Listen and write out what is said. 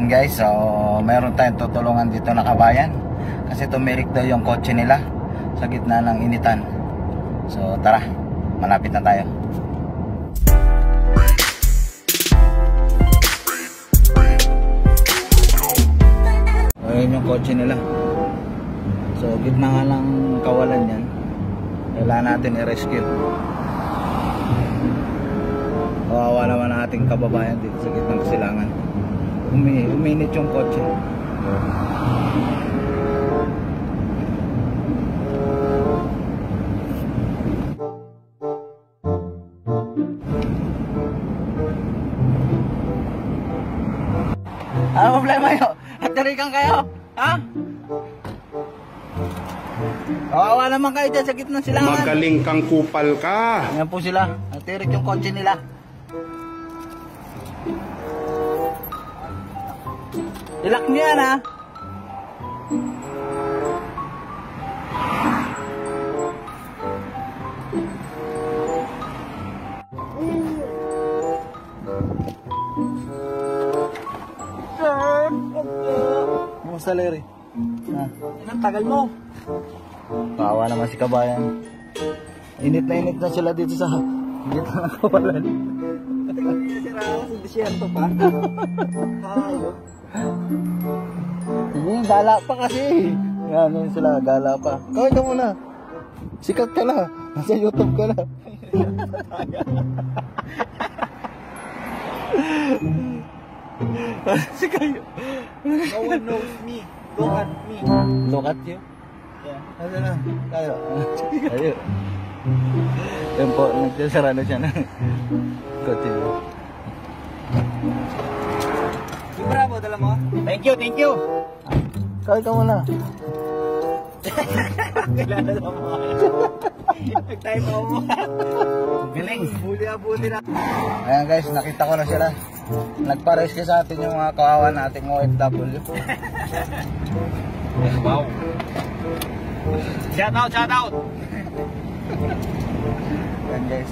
And guys, so mayroon tayong tutulungan dito na kabayan kasi tumirik daw yung kotse nila sa gitna ng initan. So tara, malapit na tayo. Ayan yung kotse nila. So gitna nga lang kawalan yan. Kailangan natin i-rescue. Kawawa naman ang ating kababayan dito sa gitnang kasilangan. Uminit yung kotse. Ano problema yun? At tarikan kayo? Ha? Kawawa naman kayo dyan sa gitnang silangan. Magaling kang kupal ka. Ayan po sila. Natirik yung kotse nila. Ilak niyo yan, ha? Sir! Kumusta, Larry? Ang tagal mo. Kawawa naman si kabayan. Init na sila dito sa gitna ng kawalan. Sira ako sa disyerto pa. Ayok. Hindi, gala pa kasi. Yan, yun sila, gala pa. Kawin ka muna. Sikat ka na. Nasa YouTube ka na. Si kayo. No one knows me. Look at me. Look at you? Yeah. Ano na? Tayo. Tayo. Yan po, nagsasara na siya ng kotse. Bravo, dala mo. Thank you, thank you. Kawin ka muna. Kailangan na mo. Nag-time mo. Galing. Buti na. Ayan guys, nakita ko na sila. Nagpa-rescue sa atin yung mga kawawa nating OFW. Wow. Shout out, shout out. Ayan guys.